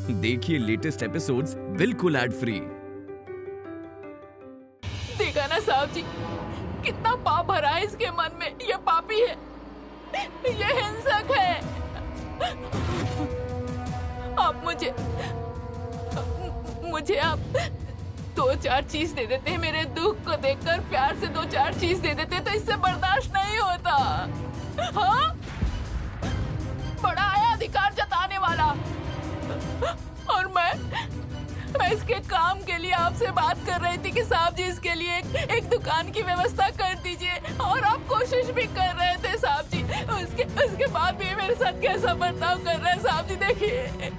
देखिए latest episodes बिल्कुल ad free. देखा ना साहब जी, कितना पाप भरा है इसके मन में। ये पापी है, ये हिंसक है। आप मुझे आप 2-4 चीज दे देते हैं, मेरे दुख को देखकर प्यार से 2-4 चीज दे देते तो इससे बर्दाश्त नहीं होता। हाँ, बड़ा आया अधिकार जताने वाला। और मैं इसके काम के लिए आपसे बात कर रही थी कि साहब जी इसके लिए एक दुकान की व्यवस्था कर दीजिए, और आप कोशिश भी कर रहे थे साहब जी। उसके बाद भी मेरे साथ कैसा बर्ताव कर रहे हैं साहब जी, देखिए।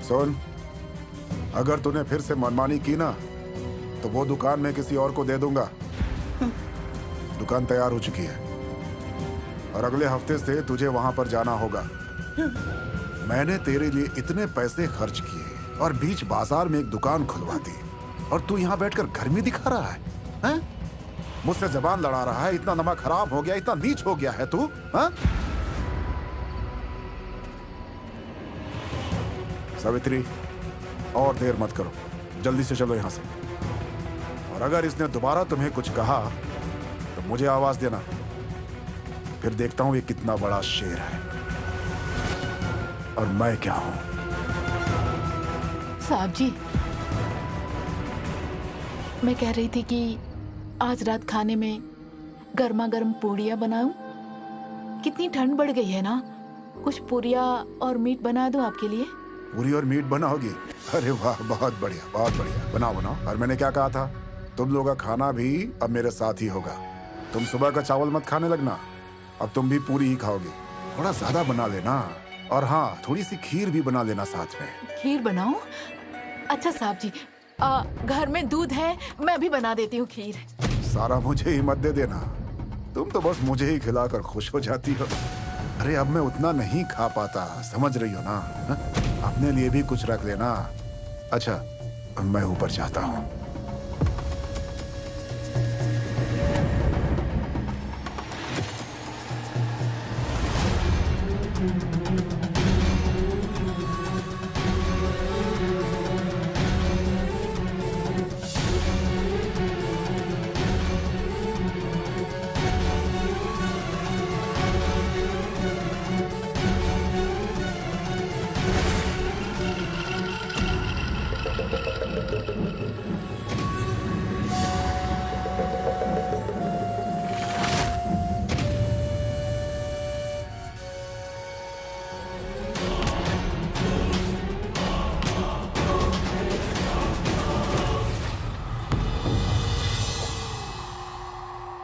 सुन, अगर तूने फिर से मनमानी की ना तो वो दुकान मैं किसी और को दे दूंगा। दुकान तैयार हो चुकी है और अगले हफ्ते से तुझे वहां पर जाना होगा। मैंने तेरे लिए इतने पैसे खर्च किए और बीच बाजार में एक दुकान खुलवा दी, और तू यहाँ बैठकर गर्मी दिखा रहा है, हैं? मुझसे जबान लड़ा रहा है। इतना नमक खराब हो गया, इतना नीच हो गया है तू, हैं? सावित्री, और देर मत करो, जल्दी से चलो यहाँ से। और अगर इसने दोबारा तुम्हें कुछ कहा तो मुझे आवाज देना, फिर देखता हूं ये कितना बड़ा शेर है और मैं क्या हूं। साहब जी, मैं कह रही थी कि आज रात खाने में गर्मा गर्म पूड़ियाँ बनाऊं। कितनी ठंड बढ़ गई है ना, कुछ पूड़ियाँ और मीट बना दूं आपके लिए। पूरी और मीट बनाओगी? अरे वाह, बहुत बढ़िया, बहुत बढ़िया। बनाओ बनाओ। और मैंने क्या कहा था, तुम लोगों का खाना भी अब मेरे साथ ही होगा। तुम सुबह का चावल मत खाने लगना, अब तुम भी पूरी ही खाओगी। थोड़ा ज्यादा बना लेना, और हाँ, थोड़ी सी खीर भी बना लेना साथ में। खीर बनाऊं? अच्छा साहब जी, घर में दूध है, मैं भी बना देती हूँ खीर। सारा मुझे ही मत दे देना, तुम तो बस मुझे ही खिलाकर खुश हो जाती हो। अरे अब मैं उतना नहीं खा पाता, समझ रही हो ना? हा? अपने लिए भी कुछ रख लेना। अच्छा, मैं ऊपर जाता हूँ।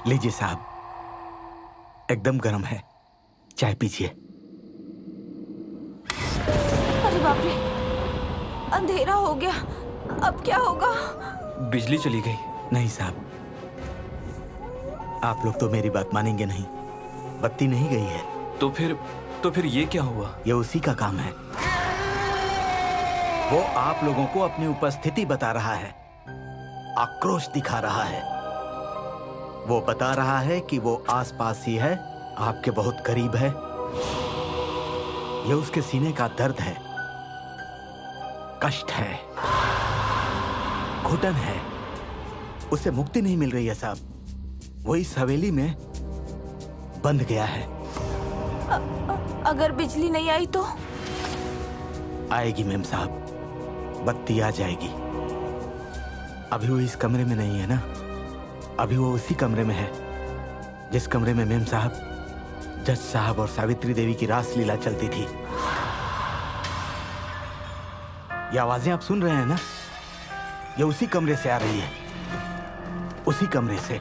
लीजिए साहब, एकदम गर्म है, चाय पीजिए। अरे बाप रे, अंधेरा हो गया, अब क्या होगा? बिजली चली गई। नहीं साहब, आप लोग तो मेरी बात मानेंगे नहीं, बत्ती नहीं गई है। तो फिर ये क्या हुआ? ये उसी का काम है। वो आप लोगों को अपनी उपस्थिति बता रहा है, आक्रोश दिखा रहा है। वो बता रहा है कि वो आसपास ही है, आपके बहुत करीब है। ये उसके सीने का दर्द है, कष्ट है, घुटन है, उसे मुक्ति नहीं मिल रही है साहब। वो इस हवेली में बंद गया है। अगर बिजली नहीं आई तो? आएगी मेम साहब, बत्ती आ जाएगी। अभी वो इस कमरे में नहीं है ना, अभी वो उसी कमरे में है जिस कमरे में मेम साहब, जज साहब और सावित्री देवी की रासलीला चलती थी। ये आवाजें आप सुन रहे हैं ना, ये उसी कमरे से आ रही है, उसी कमरे से।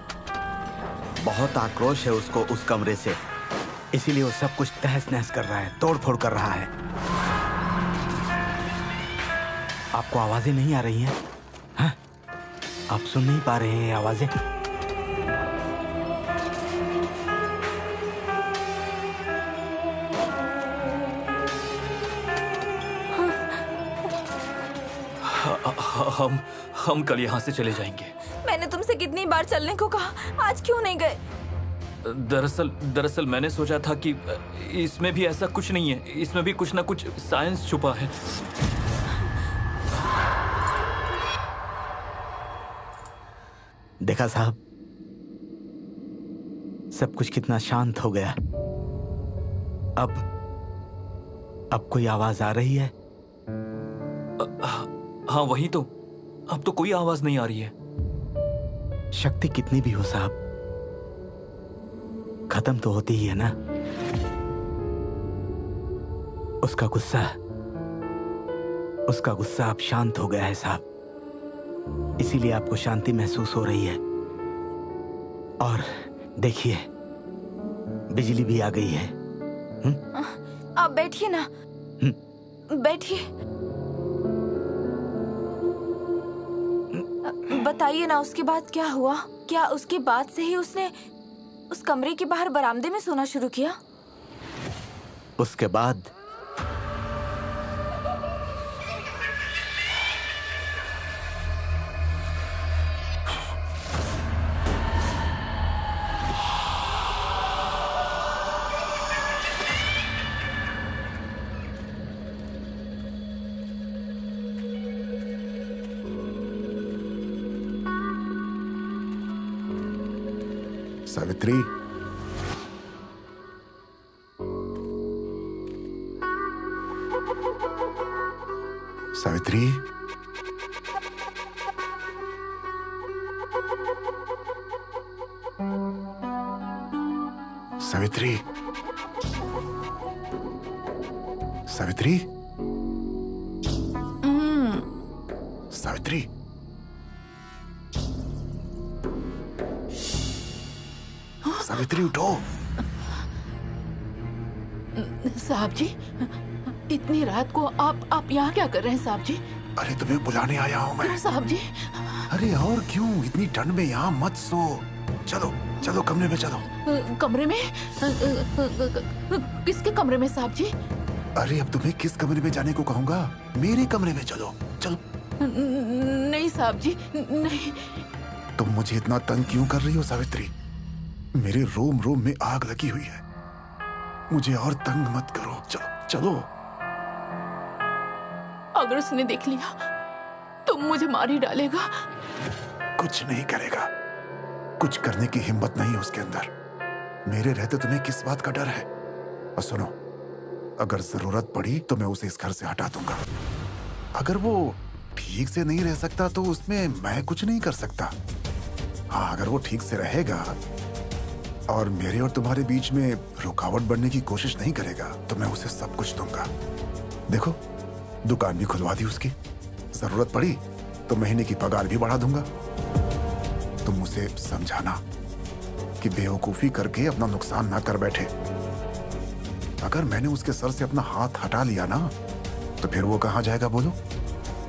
बहुत आक्रोश है उसको उस कमरे से, इसीलिए वो सब कुछ तहस नहस कर रहा है, तोड़ फोड़ कर रहा है। आपको आवाजें नहीं आ रही हैं? हाँ? आप सुन नहीं पा रहे हैं आवाजें? हम कल यहाँ से चले जाएंगे। मैंने तुमसे कितनी बार चलने को कहा, आज क्यों नहीं गए? दरअसल दरअसल मैंने सोचा था कि इसमें भी ऐसा कुछ नहीं है, इसमें भी कुछ ना कुछ साइंस छुपा है। देखा साहब, सब कुछ कितना शांत हो गया। अब कोई आवाज आ रही है? हाँ वही तो, अब तो कोई आवाज नहीं आ रही है। शक्ति कितनी भी हो साहब, खत्म तो होती ही है ना। उसका गुस्सा अब शांत हो गया है साहब, इसीलिए आपको शांति महसूस हो रही है। और देखिए, बिजली भी आ गई है। आप बैठिए ना, बैठिए। बताइए ना, उसके बाद क्या हुआ? क्या उसके बाद से ही उसने उस कमरे के बाहर बरामदे में सोना शुरू किया? उसके बाद सावित्री, सावित्री, सावित्री, सावित्री, सावित्री, सावित्री उठो। साहब जी, इतनी रात को आप यहाँ क्या कर रहे हैं साहब जी? अरे तुम्हें बुलाने आया हूँ मैं। क्यों साहब जी? अरे और क्यों, इतनी ठंड में यहाँ मत सो। चलो चलो कमरे में चलो। कमरे में? किसके कमरे में साहब जी? अरे अब तुम्हें किस कमरे में जाने को कहूँगा, मेरे कमरे में चलो। चलो। नहीं साहब जी, नहीं। तुम मुझे इतना तंग क्यों कर रही हो सावित्री? मेरे रोम रोम में आग लगी हुई है, मुझे और तंग मत करो। चलो चलो। अगर उसने देख लिया तो मुझे मार ही डालेगा। कुछ नहीं करेगा, कुछ करने की हिम्मत नहीं है उसके अंदर। मेरे रहते तुम्हें किस बात का डर है? और सुनो, अगर जरूरत पड़ी तो मैं उसे इस घर से हटा दूंगा। अगर वो ठीक से नहीं रह सकता तो उसमें मैं कुछ नहीं कर सकता। हाँ, अगर वो ठीक से रहेगा और मेरे और तुम्हारे बीच में रुकावट बनने की कोशिश नहीं करेगा तो मैं उसे सब कुछ दूंगा। देखो, दुकान भी खुलवा दी उसकी, जरूरत पड़ी तो महीने की पगार भी बढ़ा दूंगा। तुम उसे समझाना कि बेवकूफी करके अपना नुकसान ना कर बैठे। अगर मैंने उसके सर से अपना हाथ हटा लिया ना तो फिर वो कहाँ जाएगा बोलो?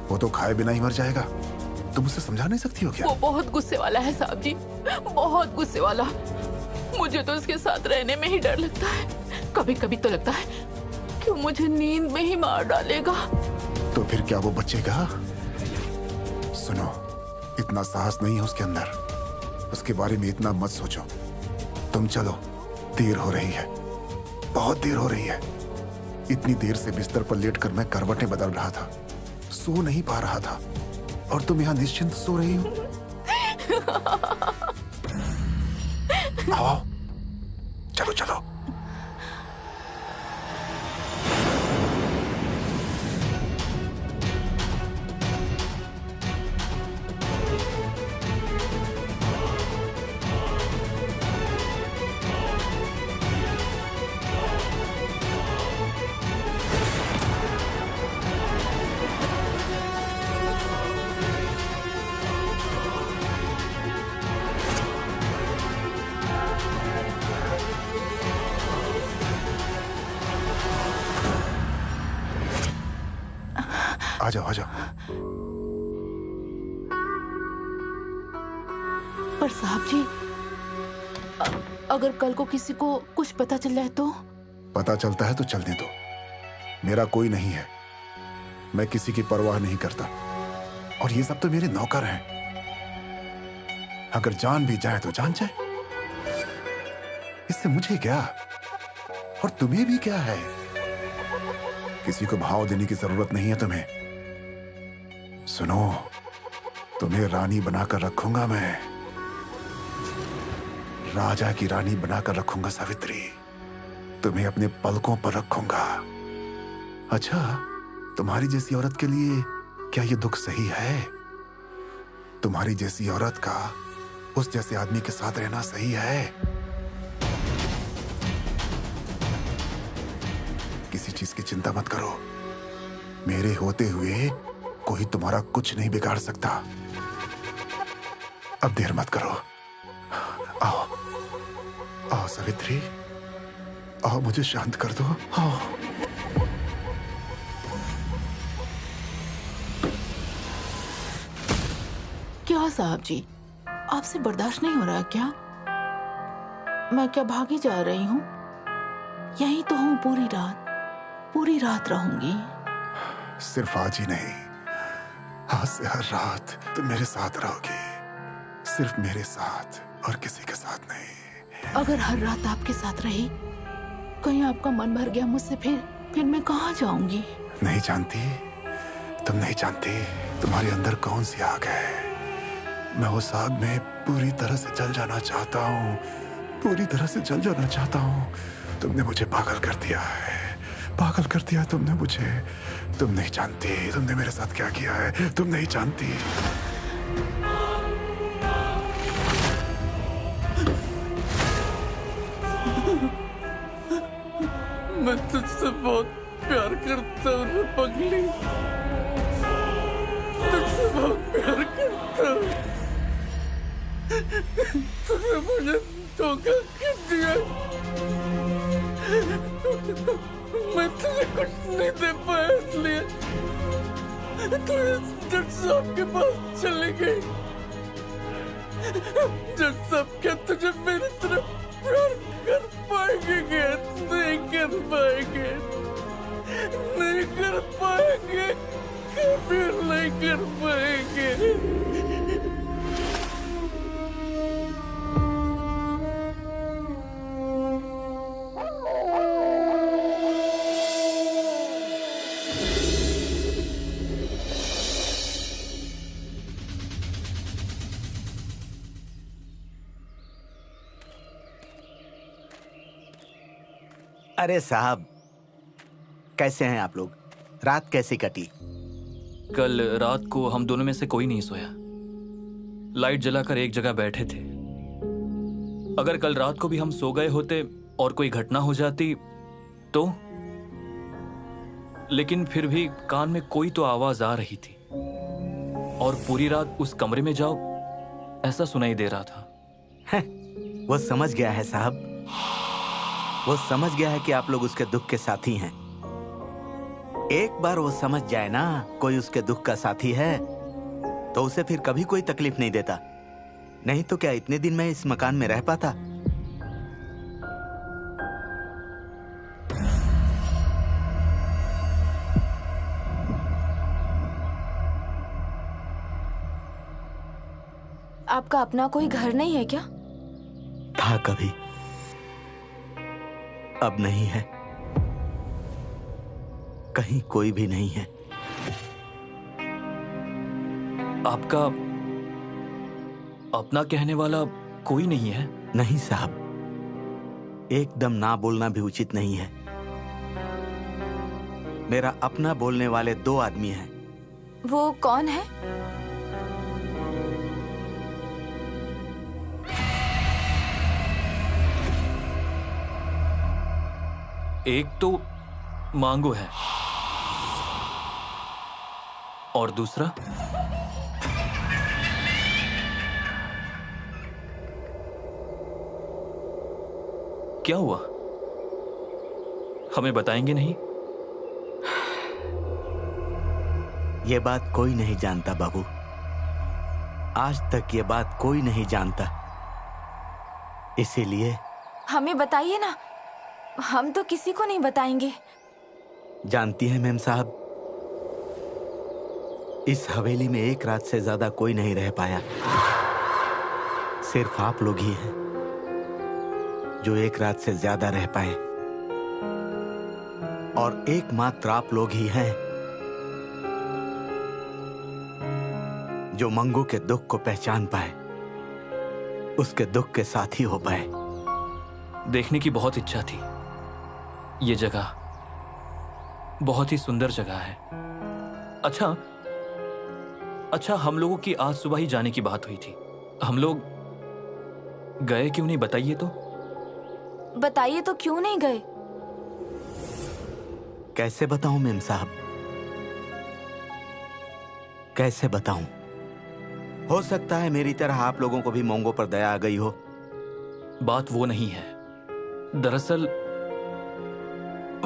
वो तो खाए बिना ही मर जाएगा। तुम उसे समझा नहीं सकती हो क्या? वो बहुत गुस्से वाला है साहब जी, बहुत गुस्से वाला। मुझे तो उसके साथ रहने में ही डर लगता है। कभी कभी तो लगता है कि वो मुझे नींद में ही मार डालेगा। तो फिर क्या वो बचेगा? सुनो, इतना साहस नहीं है उसके अंदर, उसके बारे में इतना मत सोचो। तुम चलो, देर हो रही है, बहुत देर हो रही है। इतनी देर से बिस्तर पर लेटकर मैं करवटें बदल रहा था, सो नहीं पा रहा था, और तुम यहाँ निश्चिंत सो रही हो। आओ, चलो चलो। आ जाओ आ जाओ। पर साहब जी, अगर कल को किसी को कुछ पता चल जाए तो? पता चलता है तो चलने दो, मेरा कोई नहीं है, मैं किसी की परवाह नहीं करता। और ये सब तो मेरे नौकर हैं, अगर जान भी जाए तो जान जाए। इससे मुझे क्या और तुम्हें भी क्या है? किसी को भाव देने की जरूरत नहीं है तुम्हें। सुनो, तुम्हें रानी बनाकर रखूंगा मैं, राजा की रानी बनाकर रखूंगा सावित्री। तुम्हें अपने पलकों पर रखूंगा। अच्छा, तुम्हारी जैसी औरत के लिए क्या ये दुख सही है? तुम्हारी जैसी औरत का उस जैसे आदमी के साथ रहना सही है? किसी चीज की चिंता मत करो। मेरे होते हुए कोई तुम्हारा कुछ नहीं बिगाड़ सकता। अब देर मत करो। आओ आओ सावित्री, आओ, मुझे शांत कर दो। आओ। क्या साहब जी, आपसे बर्दाश्त नहीं हो रहा क्या? मैं क्या भागी जा रही हूँ? यहीं तो हूँ, पूरी रात रहूंगी। सिर्फ आज ही नहीं, आज से हर रात तुम मेरे साथ रहोगी। सिर्फ मेरे साथ और किसी के साथ नहीं। अगर हर रात आपके साथ रही, कहीं आपका मन भर गया मुझसे, फिर मैं कहाँ जाऊंगी? नहीं जानती, तुम नहीं जानती तुम्हारे अंदर कौन सी आग है। मैं उस आग में पूरी तरह से जल जाना चाहता हूँ, पूरी तरह से जल जाना चाहता हूँ। तुमने मुझे पागल कर दिया है, पागल कर दिया तुमने मुझे। तुम नहीं जानती तुमने मेरे साथ क्या किया है, तुम नहीं जानती। मैं तुझसे बहुत प्यार करता हूँ रे पगली, तुझसे बहुत प्यार करता हूँ। तूने मुझे धोखा कर दिया। मैं तुझे कुछ नहीं दे पाया, इसलिए तू जज साहब के पास चली गई। जज साहब क्या तुझे मेरी तरफ प्यार कर पाएंगे क्या? नहीं कर पाएंगे, नहीं कर पाएंगे, कभी नहीं कर पाएंगे। अरे साहब, कैसे हैं आप लोग? रात कैसी कटी? कल रात को हम दोनों में से कोई नहीं सोया। लाइट जलाकर एक जगह बैठे थे। अगर कल रात को भी हम सो गए होते और कोई घटना हो जाती तो, लेकिन फिर भी कान में कोई तो आवाज आ रही थी और पूरी रात उस कमरे में जाओ ऐसा सुनाई दे रहा था। वो समझ गया है साहब, वो समझ गया है कि आप लोग उसके दुख के साथी हैं। एक बार वो समझ जाए ना कोई उसके दुख का साथी है, तो उसे फिर कभी कोई तकलीफ नहीं देता। नहीं तो क्या इतने दिन मैं इस मकान में रह पाता? आपका अपना कोई घर नहीं है क्या? था कभी, अब नहीं है। कहीं कोई भी नहीं है। आपका अपना कहने वाला कोई नहीं है? नहीं साहब, एकदम ना बोलना भी उचित नहीं है। मेरा अपना बोलने वाले 2 आदमी हैं। वो कौन है? एक तो मांगो है और दूसरा क्या हुआ? हमें बताएंगे नहीं? ये बात कोई नहीं जानता बाबू, आज तक ये बात कोई नहीं जानता। इसीलिए हमें बताइए ना, हम तो किसी को नहीं बताएंगे। जानती हैं मेम साहब, इस हवेली में एक रात से ज्यादा कोई नहीं रह पाया, सिर्फ आप लोग ही हैं। जो एक रात से ज्यादा रह पाए, और एकमात्र आप लोग ही हैं जो मंगू के दुख को पहचान पाए, उसके दुख के साथी हो पाए। देखने की बहुत इच्छा थी। ये जगह बहुत ही सुंदर जगह है। अच्छा, हम लोगों की आज सुबह ही जाने की बात हुई थी। हम लोग गए क्यों नहीं, बताइए तो। बताइए तो क्यों नहीं गए? कैसे बताऊं मेम साहब, कैसे बताऊं? हो सकता है मेरी तरह आप लोगों को भी मोंगो पर दया आ गई हो। बात वो नहीं है। दरअसल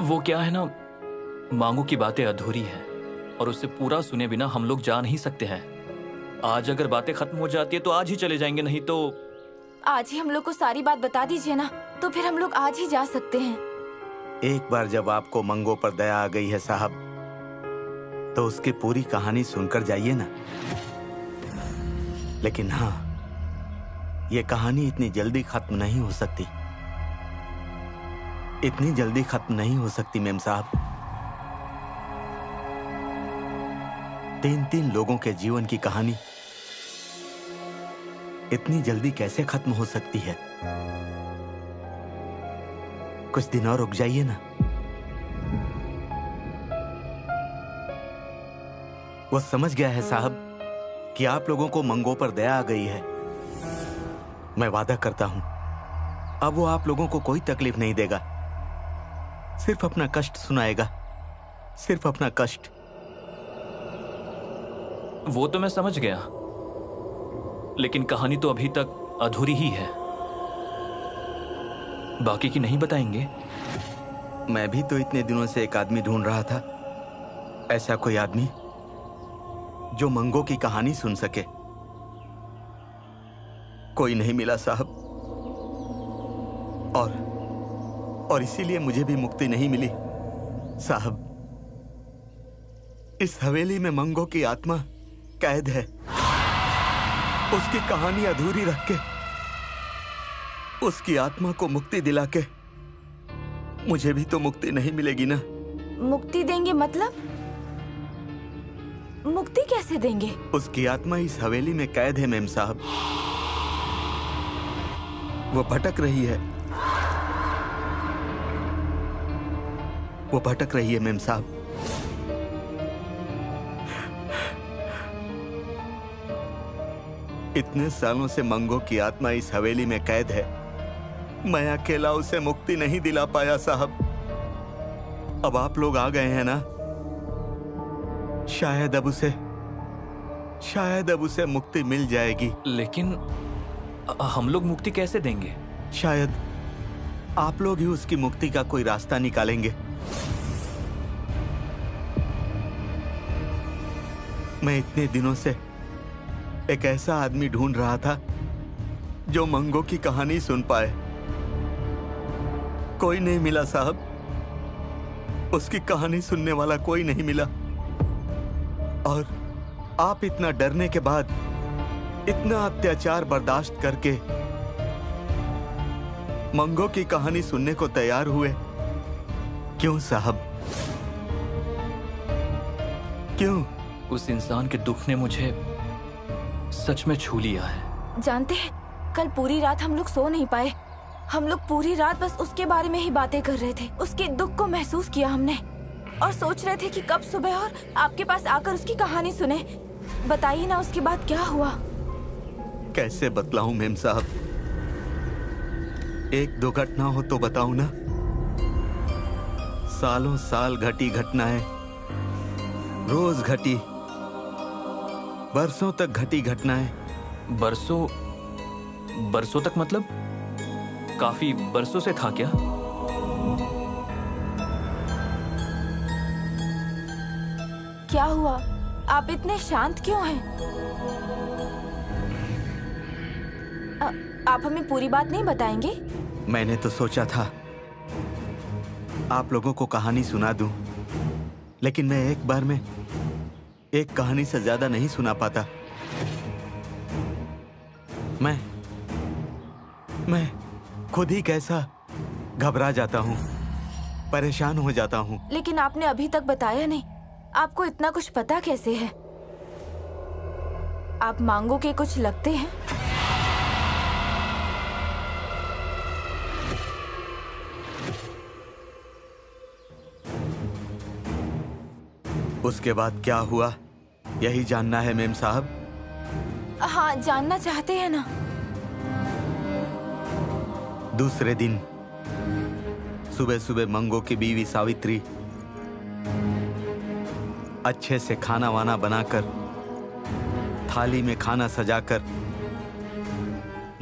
वो क्या है ना, मांगू की बातें अधूरी हैं और उसे पूरा सुने बिना हम लोग जा नहीं सकते हैं। आज अगर बातें खत्म हो जाती है तो आज ही चले जाएंगे, नहीं तो आज ही हम लोग को सारी बात बता दीजिए ना, तो फिर हम लोग आज ही जा सकते हैं। एक बार जब आपको मंगो पर दया आ गई है साहब, तो उसकी पूरी कहानी सुनकर जाइए ना। लेकिन हाँ, ये कहानी इतनी जल्दी खत्म नहीं हो सकती, इतनी जल्दी खत्म नहीं हो सकती मेम साहब। 3 लोगों के जीवन की कहानी इतनी जल्दी कैसे खत्म हो सकती है? कुछ दिन और रुक जाइए ना। वो समझ गया है साहब कि आप लोगों को मंगो पर दया आ गई है। मैं वादा करता हूं, अब वो आप लोगों को कोई तकलीफ नहीं देगा, सिर्फ अपना कष्ट सुनाएगा, सिर्फ अपना कष्ट। वो तो मैं समझ गया, लेकिन कहानी तो अभी तक अधूरी ही है। बाकी की नहीं बताएंगे? मैं भी तो इतने दिनों से एक आदमी ढूंढ रहा था, ऐसा कोई आदमी जो मंगो की कहानी सुन सके। कोई नहीं मिला साहब, और इसीलिए मुझे भी मुक्ति नहीं मिली साहब। इस हवेली में मंगो की आत्मा कैद है। उसकी कहानी अधूरी रख के, उसकी आत्मा को मुक्ति दिला के मुझे भी तो मुक्ति नहीं मिलेगी ना। मुक्ति देंगे मतलब? मुक्ति कैसे देंगे? उसकी आत्मा इस हवेली में कैद है मेम साहब। वो भटक रही है, वो भटक रही है मेम साहब। इतने सालों से मंगो की आत्मा इस हवेली में कैद है। मैं अकेला उसे मुक्ति नहीं दिला पाया साहब। अब आप लोग आ गए हैं ना, शायद अब उसे मुक्ति मिल जाएगी। लेकिन हम लोग मुक्ति कैसे देंगे? शायद आप लोग ही उसकी मुक्ति का कोई रास्ता निकालेंगे। मैं इतने दिनों से एक ऐसा आदमी ढूंढ रहा था जो मंगो की कहानी सुन पाए। कोई नहीं मिला साहब, उसकी कहानी सुनने वाला कोई नहीं मिला। और आप इतना डरने के बाद, इतना अत्याचार बर्दाश्त करके मंगो की कहानी सुनने को तैयार हुए। क्यों साहब, क्यों? उस इंसान के दुख ने मुझे सच में छू लिया है। जानते हैं, कल पूरी रात हम लोग सो नहीं पाए। हम लोग पूरी रात बस उसके बारे में ही बातें कर रहे थे। उसके दुख को महसूस किया हमने और सोच रहे थे कि कब सुबह और आपके पास आकर उसकी कहानी सुने। बताइए ना, उसके बाद क्या हुआ? कैसे बतलाऊं मेम साहब? 1-2 घटना हो तो बताऊं ना। सालों साल घटी घटनाएं, रोज घटी, बरसों तक घटी घटनाएं। बरसों तक मतलब काफी बरसों से था क्या? क्या हुआ? आप इतने शांत क्यों हैं? आप हमें पूरी बात नहीं बताएंगे? मैंने तो सोचा था आप लोगों को कहानी सुना दूं, लेकिन मैं एक बार में एक कहानी से ज्यादा नहीं सुना पाता। खुद ही कैसा घबरा जाता हूँ, परेशान हो जाता हूँ। लेकिन आपने अभी तक बताया नहीं, आपको इतना कुछ पता कैसे है? आप मांगो के कुछ लगते हैं? उसके बाद क्या हुआ यही जानना है मेम साहब? हाँ, जानना चाहते हैं ना। दूसरे दिन सुबह सुबह मंगो की बीवी सावित्री अच्छे से खाना वाना बनाकर थाली में खाना सजाकर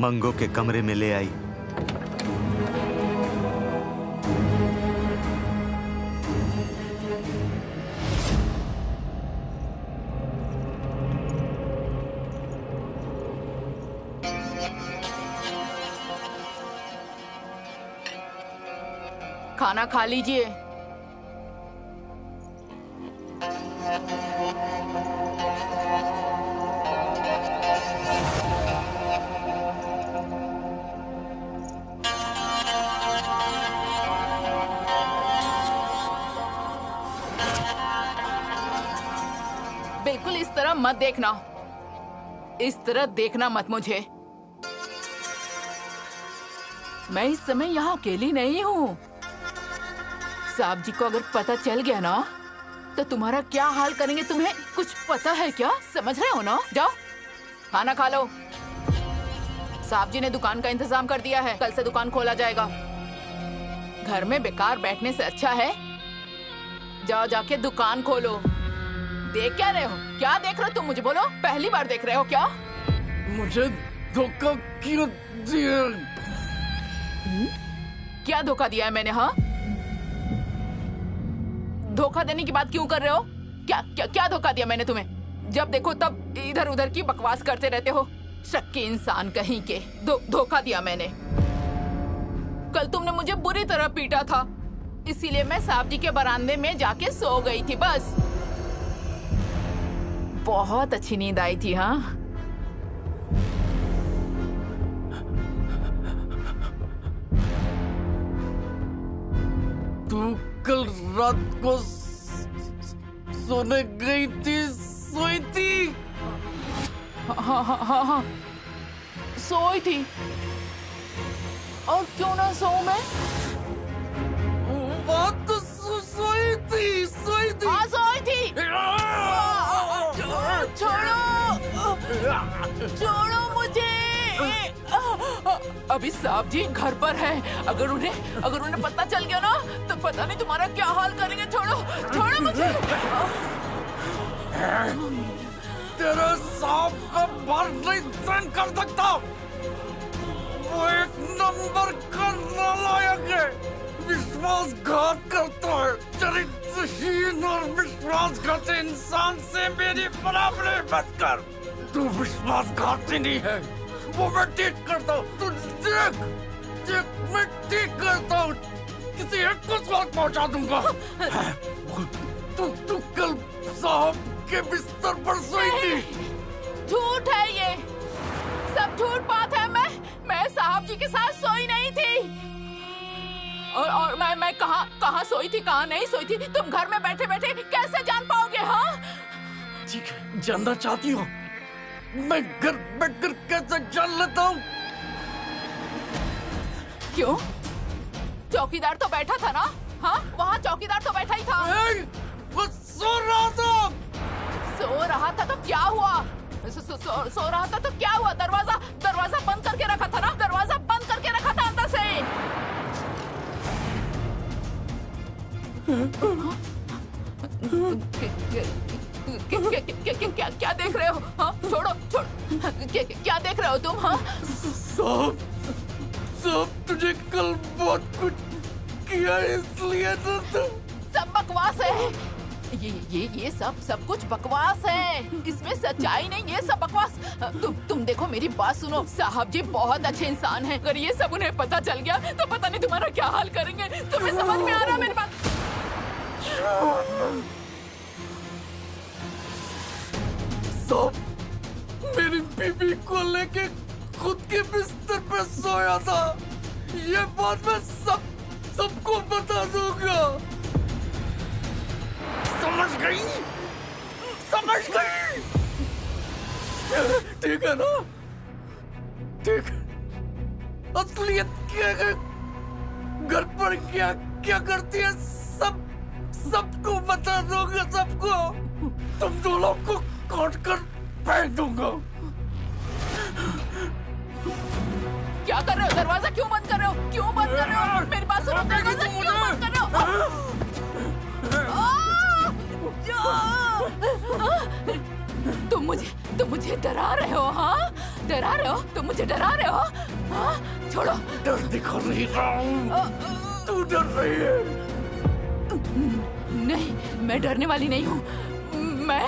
मंगो के कमरे में ले आई। खाना खा लीजिए। बिल्कुल इस तरह मत देखना, इस तरह देखना मत मुझे। मैं इस समय यहाँ अकेली नहीं हूँ। साहब जी को अगर पता चल गया ना तो तुम्हारा क्या हाल करेंगे तुम्हें कुछ पता है क्या? समझ रहे हो ना? जाओ खाना खा लो। साहब जी ने दुकान का इंतजाम कर दिया है, कल से दुकान खोला जाएगा। घर में बेकार बैठने से अच्छा है जाओ जाके दुकान खोलो। देख क्या रहे हो? क्या देख रहे हो तुम? मुझे बोलो, पहली बार देख रहे हो क्या? मुझे धोखा क्यों दिया? क्या धोखा दिया है मैंने? हाँ, धोखा देने की बात क्यों कर रहे हो? क्या क्या क्या धोखा दिया मैंने तुम्हें? जब देखो तब इधर उधर की बकवास करते रहते हो। शक्की इंसान कहीं के। धोखा दिया मैंने। कल तुमने मुझे बुरी तरह पीटा था, इसीलिए मैं साहब जी के बरामदे में जाके सो गई थी बस। बहुत अच्छी नींद आई थी। हाँ, तू कल रात को सोने गई थी, सोई थी? हाँ हाँ हाँ हाँ, सोई थी। और क्यों ना सोऊं मैं? बात तो सोई थी, सोई थी। हाँ, सोई थी। छोड़ो मुझे। अभी साहब जी घर पर है। अगर उन्हें पता चल गया ना तो पता नहीं तुम्हारा क्या हाल करेंगे। छोड़ो मुझे। तेरे सांप का भार नहीं सहन कर सकता। वो एक नंबर का नालायक है, विश्वासघात करता है। चरित्रहीन और विश्वासघाती इंसान से मेरी बराबरी मत कर। तू विश्वासघाती नहीं है, वो मैं ठीक करता हूँ। तू देख मैं ठीक करता हूँ। किसी एक को स्वाद पहुँचा दूंगा। तू कल साहब के बिस्तर पर सोई थी। झूठ है ये सब, झूठ बात है। मैं साहब जी के साथ सोई नहीं थी। और मैं कहाँ सोई थी, कहाँ नहीं सोई थी, तुम घर में बैठे बैठे कैसे जान पाओगे? हाँ, ठीक है, जानना चाहती हो मैं घर बैठकर कैसे जान लेता हूँ? क्यों? चौकीदार तो बैठा था ना? हाँ, वहाँ चौकीदार तो बैठा ही था। वो सो रहा था। सो रहा था तो क्या हुआ? सो रहा था तो क्या हुआ? दरवाजा बंद करके रखा था ना? दरवाजा बंद करके रखा था अंदर से। क्या देख रहे हो? हाँ, छोड़ो। क्या देख रहे हो तुम? हाँ, सब तुझे कल बहुत कुछ किया इसलिए तो सब बकवास है। ये सब कुछ बकवास है। इसमें सच्चाई नहीं, ये सब बकवास। तुम देखो, मेरी बात सुनो। साहब जी बहुत अच्छे इंसान हैं। अगर ये सब उन्हें पता चल गया तो पता नहीं तुम्हारा क्या हाल करेंगे। तुम्हें समझ में आ रहा है मेरी बात? सब मेरी बीबी को लेके खुद के बिस्तर पे सोया था। ये बात मैं सबको बता दूंगा। समझ गई? समझ गई? ठीक है ना? ठीक। असलियत क्या है, घर पर क्या क्या करती है, सबको बता दूंगा, सबको। तुम दोनों को काट कर फेंक दूंगा। क्या कर रहे हो? दरवाजा क्यों बंद कर रहे हो? क्यों बंद कर रहे हो? मेरी बात सुनो, दरवाजा क्यों बंद कर रहे हो? तुम मुझे डरा रहे हो? हाँ, डरा रहे हो? तुम मुझे डरा रहे हो? हाँ, छोड़ो। डर दिखा नहीं रहा हूँ, तू डर रही है। नहीं, मैं डरने वाली नहीं हूँ। मैं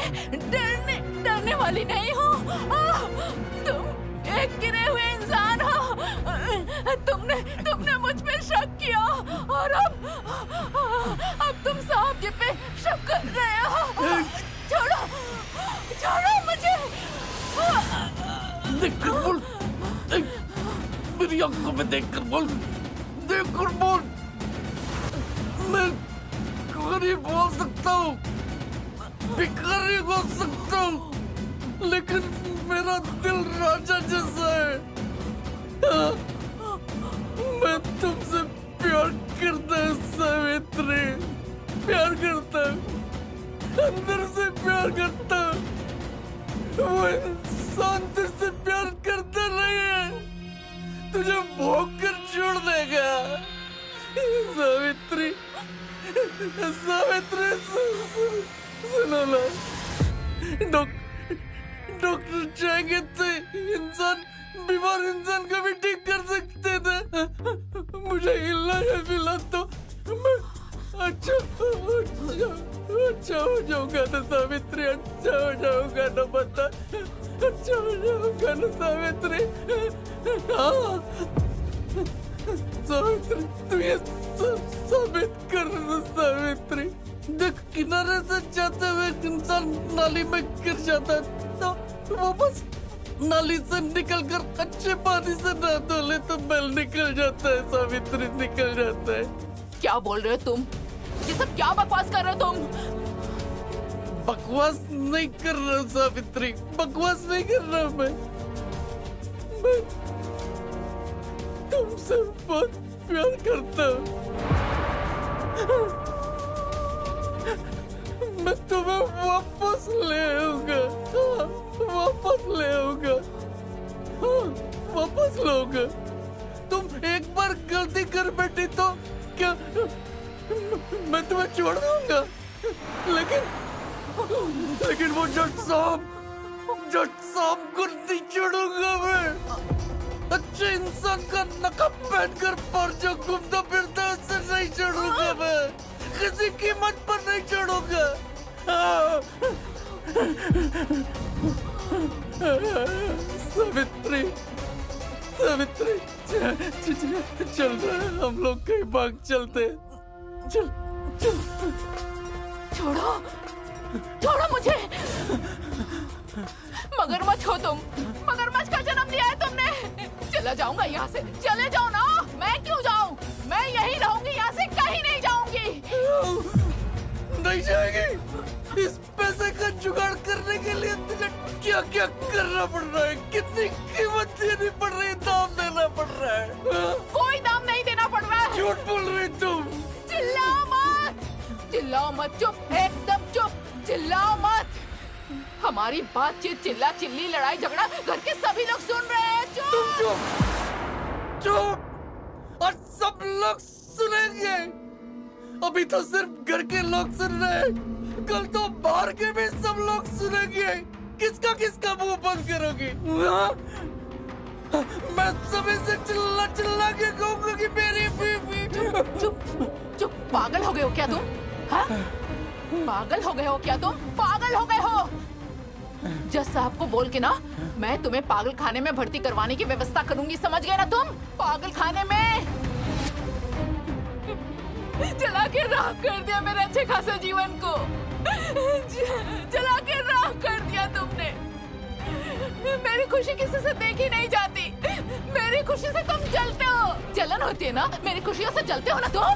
डरने वाली नहीं हूँ। तुम एक गिरे हुए इंसान हो। तुमने मुझ पे शक किया और अब तुम साहब जी पे शक कर रहे हो। छोड़ो मुझे। देख कर बोल, मेरी आंखों में देख कर बोल, देख कर बोल। मैं गरीब हो सकता हूँ, भिखारी हो सकता हूँ, लेकिन मेरा दिल राजा जैसा है। मैं तुमसे प्यार करता हूँ सावित्री, प्यार करता हूँ, अंदर से प्यार करता हूँ। वो इंसान तुझसे प्यार करता नहीं है, तुझे भोग कर छोड़ देगा। सावित्री, सावित्री, सुनो ना। डॉक्टर चाहेंगे तो इंसान, बीमार इंसान को भी ठीक कर सकते थे। मुझे हिलना है फिलहाल तो मैं अच्छा हो जाऊंगा ना सावित्री, अच्छा हो जाऊंगा ना, बता। अच्छा हो जाऊंगा ना सावित्री। हाँ सावित्री, तू ये साबित कर ना सावित्री। देख, किनारे से जाते हुए इंसान नाली में गिर जाता है तो वापस नाली से निकलकर अच्छे पानी से नहा धो ले तो मैल निकल जाता है सावित्री, निकल जाता है। क्या बोल रहे हो तुम? ये सब क्या बकवास कर रहे हो तुम? बकवास नहीं कर रहा हूँ सावित्री, बकवास नहीं कर रहा हूँ। मैं तुमसे बहुत प्यार करता हूँ। मैं तुम्हें वापस ले आऊंगा, वापस ले आऊंगा, वापस लाऊंगा। तुम एक बार गलती कर बैठी तो क्या मैं तुम्हें छोड़ दूंगा? लेकिन वो जट साहब को नहीं छोड़ूंगा मैं। अच्छे इंसान का नकाब पहनकर पर जो घूमता फिरता है उसे नहीं छोड़ूंगा मैं, किसी कीमत पर नहीं छोड़ूंगा। सावित्री, सावित्री, चल रहा है, हम लोग कहीं भाग चलते। चल चल। छोड़ो मुझे। मगरमच्छ हो तुम, मगरमच्छ का जन्म लिया है तुमने। चला जाऊंगा यहाँ से, चले जाओ ना। मैं क्यों जाऊँ? मैं यहीं रहूंगी, यहाँ से कहीं नहीं जाऊंगी। नहीं जाएगी? इस पैसे का जुगाड़ करने के लिए तुझे क्या क्या करना पड़ रहा है? कितनी कीमत देनी पड़ रही है, दाम देना पड़ रहा है? कोई दाम नहीं देना पड़ रहा है। झूठ बोल रही तुम। चिल्लाओ मत, चुप, एकदम चुप, चिल्लाओ मत। हमारी बातचीत, चिल्ला चिल्ली, लड़ाई झगड़ा घर के सभी लोग सुन रहे हैं। चुप, चुप, और सब लोग सुनेंगे। अभी तो सिर्फ घर के लोग सुन रहे हैं, कल तो बाहर के भी सब लोग सुनेंगे। किसका किसका मुंह बंद करोगी? मैं सभी से चिल्ला चिल्ला के कहूंगा कि मेरी बीवी। चुप, पागल हो गए हो क्या तुम? हाँ? पागल हो गए हो क्या तुम? पागल हो गए हो? जज साहब को बोल के ना, मैं तुम्हें पागल खाने में भर्ती करवाने की व्यवस्था करूंगी, समझ गए ना तुम? पागल खाने में जला के राख कर दिया मेरे अच्छे खासे जीवन को। जला के राख कर दिया तुमने। मेरी खुशी किसी से देखी नहीं जाती। मेरी खुशी से तुम जलते हो। जलन हो होती है ना, मेरी खुशियों से जलते हो ना तुम।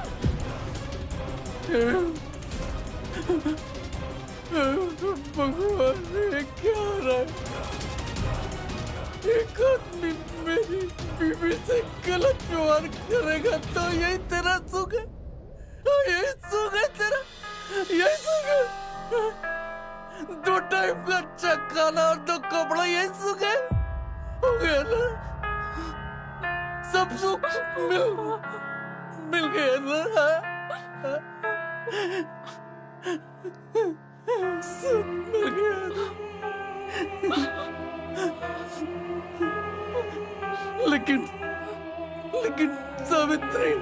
भगवान, ये क्या हो रहा है? एक आदमी मेरी बीवी से गलत व्यवहार करेगा तो यही तेरा सुख है? यही सुख है तेरा? यही सुख है? 2 टाइम का अच्छा खाना और 2 कपड़ा, यही सुख है? हो गया ना? सब सुख मिल गया ना? सब मिल गया ना? लेकिन सावित्री,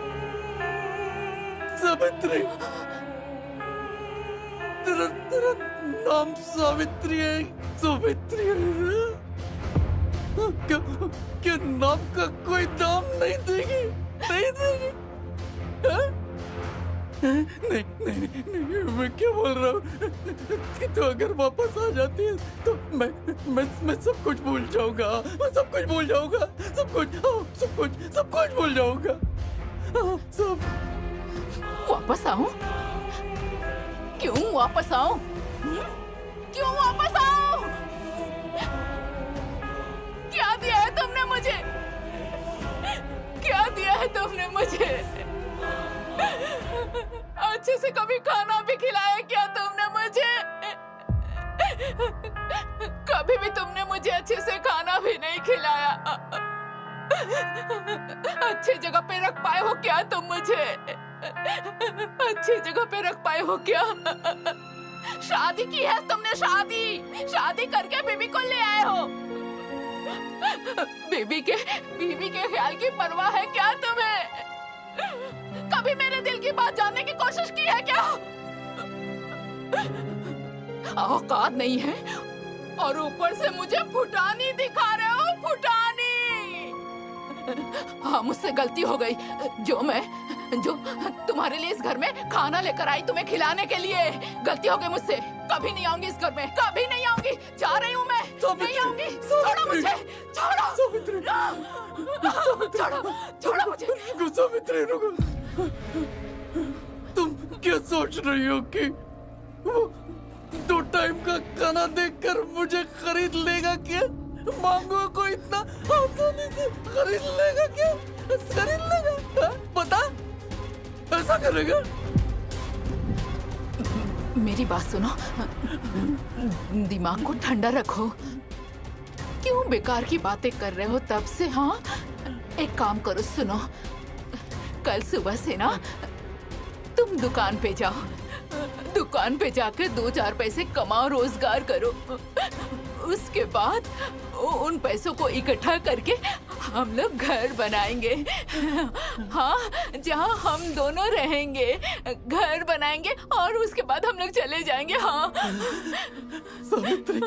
तेरा नाम सावित्री है, सावित्री है ना? क्या नाम का कोई दाम नहीं देगी? नहीं देगी? नहीं, मैं क्या बोल रहा हूँ कि तो अगर वापस आ जाती है तो मैं सब कुछ भूल जाऊंगा, सब कुछ भूल जाऊंगा, सब कुछ भूल जाऊंगा, सब। वापस आऊं? क्यों वापस आऊं? क्यों वापस आऊं? क्या दिया है तुमने मुझे? क्या दिया है तुमने मुझे? अच्छे से कभी खाना भी खिलाया क्या तुमने मुझे? कभी भी तुमने मुझे अच्छे से खाना भी नहीं खिलाया। अच्छी जगह पे रख पाए हो क्या तुम मुझे? अच्छी जगह पे रख पाए हो क्या? शादी की है तुमने, शादी करके बीबी को ले आए हो। बीबी के ख्याल की परवाह है क्या तुम्हें? कभी मेरे दिल की बात जानने की कोशिश की है क्या? औकात नहीं है और ऊपर से मुझे फुटानी दिखा रहे हो, फुटानी। हाँ, मुझसे गलती हो गई। जो तुम्हारे लिए इस घर में खाना लेकर आई तुम्हें खिलाने के लिए, गलती हो गई मुझसे। कभी नहीं आऊंगी इस घर में, कभी नहीं आऊंगी। जा रही हूँ मैं, नहीं आऊंगी। छोड़ो मुझे, छोड़ो, छोड़ो मुझे। सावित्री, रुको। तुम क्या सोच रही हो कि वो 2 टाइम का खाना देकर मुझे खरीद लेगा क्या? मांगो को इतना आसानी से खरीद लेगा क्या? खरीद लेगा? बता, ऐसा करेगा? मेरी बात सुनो, दिमाग को ठंडा रखो। क्यों बेकार की बातें कर रहे हो तब से? हाँ, एक काम करो, सुनो, कल सुबह से ना तुम दुकान पे जाओ, दुकान पे जाकर 2-4 पैसे कमाओ, रोजगार करो। उसके बाद उन पैसों को इकट्ठा करके हम लोग घर बनाएंगे। हाँ, जहाँ हम दोनों रहेंगे, घर बनाएंगे और उसके बाद हम लोग चले जाएंगे। हाँ सावित्री,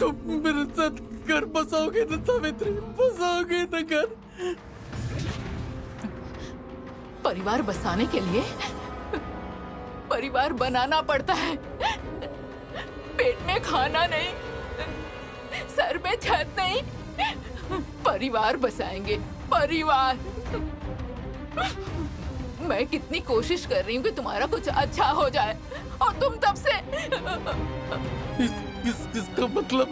तुम मेरे साथ घर बसाओगे ना? सावित्री, बसाओगे ना घर? परिवार बसाने के लिए परिवार बनाना पड़ता है। पेट में खाना नहीं, सर पे छत नहीं, परिवार बसाएंगे, परिवार। मैं कितनी कोशिश कर रही हूँ कि तुम्हारा कुछ अच्छा हो जाए और तुम तब से इसका मतलब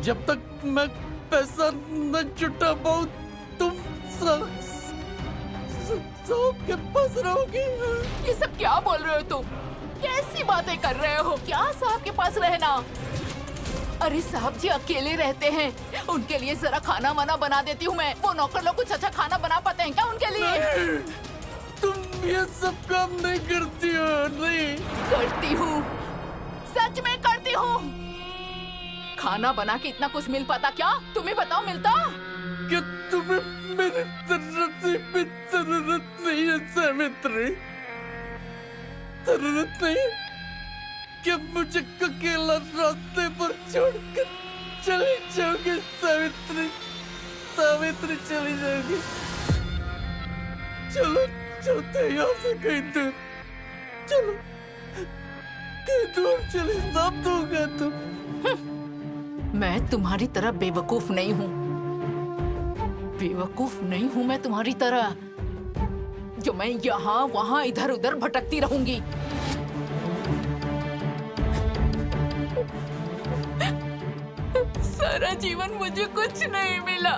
जब तक मैं पैसा न जुटा पाऊँ तुम सबके पास रहोगी। ये सब क्या बोल रहे हो तुम? कैसी बातें कर रहे हो? क्या साहब के पास रहना? अरे साहब जी अकेले रहते हैं, उनके लिए जरा खाना वाना बना देती हूँ मैं। वो नौकर लोग कुछ अच्छा खाना बना पाते हैं क्या उनके लिए? नहीं, तुम ये सब काम नहीं करती हो। नहीं करती हूँ, सच में करती हूँ। खाना बना के इतना कुछ मिल पाता क्या? तुम्हें बताओ, मिलता? क्या तुम्हें मेरी जरूरत नहीं है सावित्री? जरूरत नहीं? क्या मुझे अकेला रास्ते पर छोड़कर चली जाओगी सावित्री? सावित्री चली जाओगी? चलो चलते यहाँ से कहीं दूर, चलो कहीं दूर चले, सब दूंगा तुम। मैं तुम्हारी तरह बेवकूफ नहीं हूँ, बेवकूफ नहीं हूँ मैं तुम्हारी तरह। जो मैं यहाँ वहाँ इधर उधर भटकती रहूंगी। सारा जीवन मुझे कुछ नहीं मिला,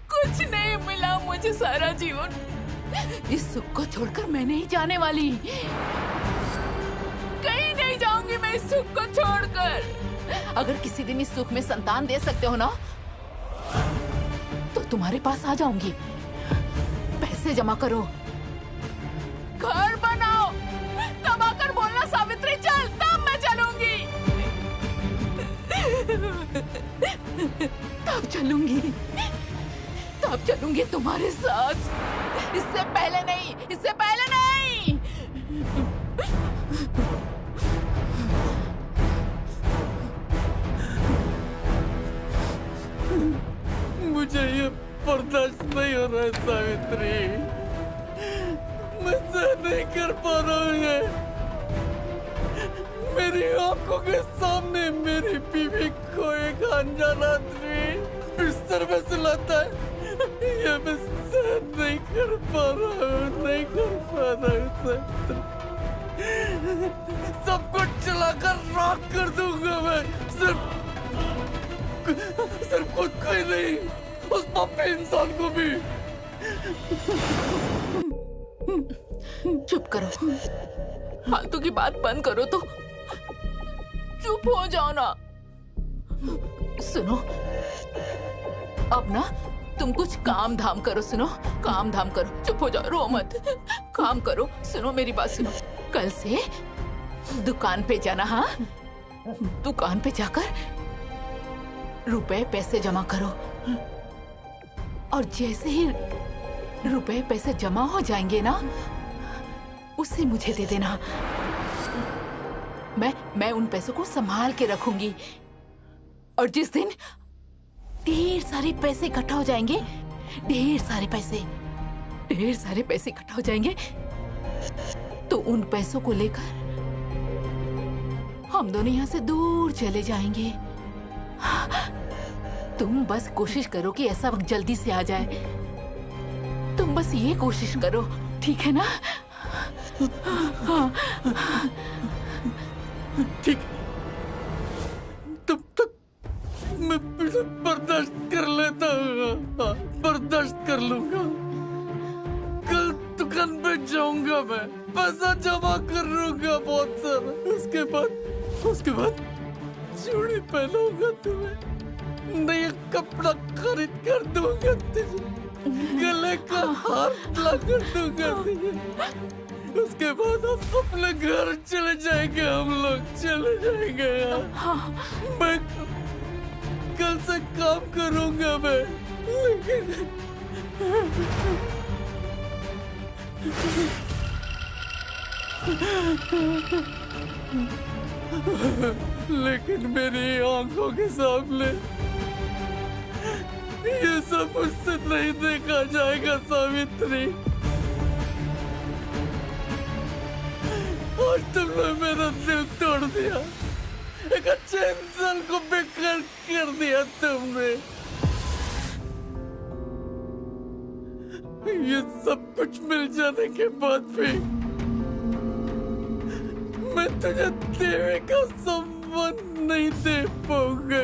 कुछ नहीं मिला मुझे सारा जीवन। इस सुख को छोड़कर मैं नहीं जाने वाली, कहीं नहीं जाऊंगी मैं इस सुख को छोड़कर। अगर किसी दिन इस सुख में संतान दे सकते हो ना, तो तुम्हारे पास आ जाऊंगी। पैसे जमा करो, घर बनाओ, तब आकर बोलना सावित्री चल, तब मैं चलूंगी। तब चलूंगी, तब चलूंगी तुम्हारे साथ। इससे पहले नहीं, इससे पहले नहीं। मुझे ये बर्दाश्त नहीं हो रहा है सावित्री, मैं सहन नहीं कर पा रहा हूँ ये। मेरी आंखों के सामने मेरी बीवी को एक अनजान आदमी बिस्तर में सुलाता है, ये मैं सहन नहीं कर पा रहा हूँ, नहीं कर पा रहा हूँ। सब कुछ चलाकर राख कर दूंगा मैं, सिर्फ खुद को ही नहीं, उस पापी इंसान को भी। चुप करो, फालतू की बात बंद करो तो चुप हो जाओ ना। सुनो, अब ना तुम कुछ काम धाम करो। सुनो, काम धाम करो, चुप हो जाओ, रो मत, काम करो। सुनो मेरी बात सुनो, कल से दुकान पे जाना। हाँ, दुकान पे जाकर रुपए पैसे जमा करो, और जैसे ही रुपए पैसे जमा हो जाएंगे ना, उसे मुझे दे देना। मैं उन पैसों को संभाल के रखूंगी, और जिस दिन ढेर सारे पैसे इकट्ठा हो जाएंगे, ढेर सारे पैसे इकट्ठा हो जाएंगे, तो उन पैसों को लेकर हम दोनों यहाँ से दूर चले जाएंगे। तुम बस कोशिश करो कि ऐसा वक्त जल्दी से आ जाए। तुम बस ये कोशिश करो, ठीक है ना? हाँ। ठीक, तब तक मैं बर्दाश्त कर लेता हूँ, बर्दाश्त कर लूंगा। कल दुकान पे जाऊंगा, मैं पैसा जमा कर लूंगा बहुत सारा। उसके बाद चूड़ी पहनाऊंगा तुम्हें, नया कपड़ा खरीद कर दूंगा तुझे, गले का हार ला कर दूंगा तुझे। उसके बाद हम अपने घर चले जाएंगे, हम लोग चले जाएंगे। मैं कल से काम करूंगा मैं, लेकिन मेरी आंखों के सामने ये सब मुझसे नहीं देखा जाएगा सावित्री। और तुमने मेरा दिल तोड़ दिया, एक अच्छे इंसान को बेकार कर दिया तुमने। ये सब कुछ मिल जाने के बाद भी मैं तुझे देवी का सम्मान नहीं दे पाऊंगा।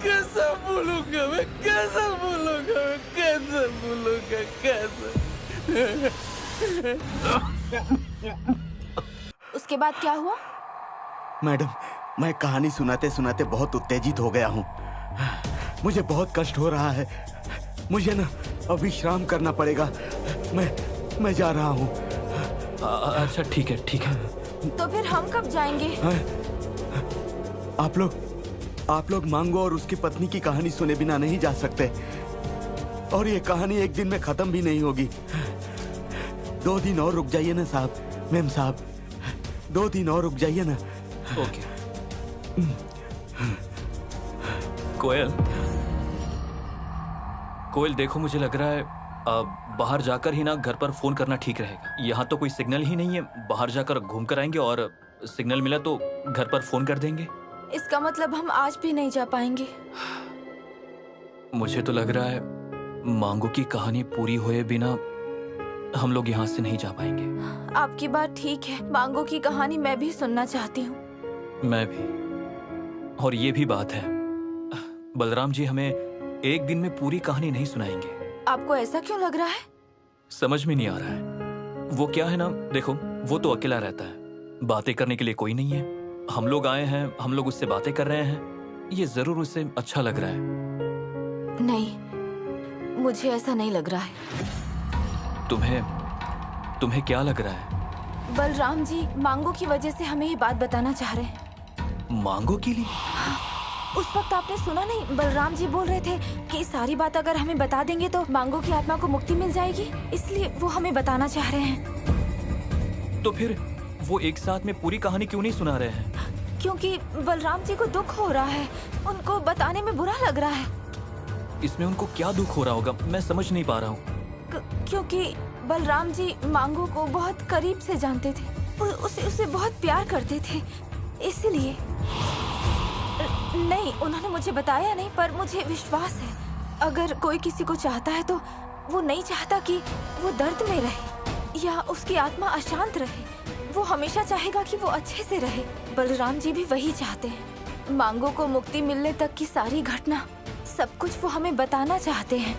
कैसे बोलूंगा मैं, कैसे बोलूंगा मैं, कैसे बोलूंगा, कैसे? उसके बाद क्या हुआ? मैडम, मैं कहानी सुनाते सुनाते बहुत उत्तेजित हो गया हूँ। मुझे बहुत कष्ट हो रहा है, मुझे ना अब विश्राम करना पड़ेगा। मैं जा रहा हूँ। अच्छा ठीक है। तो फिर हम कब जाएंगे? आप लोग मांगो और उसकी पत्नी की कहानी सुने बिना नहीं जा सकते, और ये कहानी एक दिन में खत्म भी नहीं होगी। 2 दिन और रुक जाइए ना साहब, मैम साहब, 2 दिन और रुक जाइए ना। ओके। कोयल देखो, मुझे लग रहा है बाहर जाकर ही ना घर पर फोन करना ठीक रहेगा। यहाँ तो कोई सिग्नल ही नहीं है, बाहर जाकर घूम कर आएंगे और सिग्नल मिला तो घर पर फोन कर देंगे। इसका मतलब हम आज भी नहीं जा पाएंगे। मुझे तो लग रहा है मांगो की कहानी पूरी हुए बिना हम लोग यहाँ से नहीं जा पाएंगे। आपकी बात ठीक है, मांगो की कहानी मैं भी सुनना चाहती हूँ। मैं भी। और ये भी बात है, बलराम जी हमें एक दिन में पूरी कहानी नहीं सुनाएंगे। आपको ऐसा क्यों लग रहा है? समझ में नहीं आ रहा है। वो क्या है ना, देखो वो तो अकेला रहता है, बातें करने के लिए कोई नहीं है। हम लोग आए हैं, हम लोग उससे बातें कर रहे हैं, ये जरूर उसे अच्छा लग रहा है। नहीं, मुझे ऐसा नहीं लग रहा है। तुम्हें क्या लग रहा है? बलराम जी मांगो की वजह से हमें ये बात बताना चाह रहे हैं। मांगो के लिए? उस वक्त आपने सुना नहीं, बलराम जी बोल रहे थे कि सारी बात अगर हमें बता देंगे तो मांगो की आत्मा को मुक्ति मिल जाएगी, इसलिए वो हमें बताना चाह रहे हैं। तो फिर वो एक साथ में पूरी कहानी क्यों नहीं सुना रहे हैं? क्योंकि बलराम जी को दुख हो रहा है, उनको बताने में बुरा लग रहा है। इसमें उनको क्या दुख हो रहा होगा, मैं समझ नहीं पा रहा हूँ। क्योंकि बलराम जी मांगो को बहुत करीब से जानते थे, उसे बहुत प्यार करते थे, इसलिए। नहीं, उन्होंने मुझे बताया नहीं, पर मुझे विश्वास है अगर कोई किसी को चाहता है तो वो नहीं चाहता कि वो दर्द में रहे या उसकी आत्मा अशांत रहे। वो हमेशा चाहेगा कि वो अच्छे से रहे। बलराम जी भी वही चाहते हैं। मांगो को मुक्ति मिलने तक की सारी घटना, सब कुछ वो हमें बताना चाहते हैं।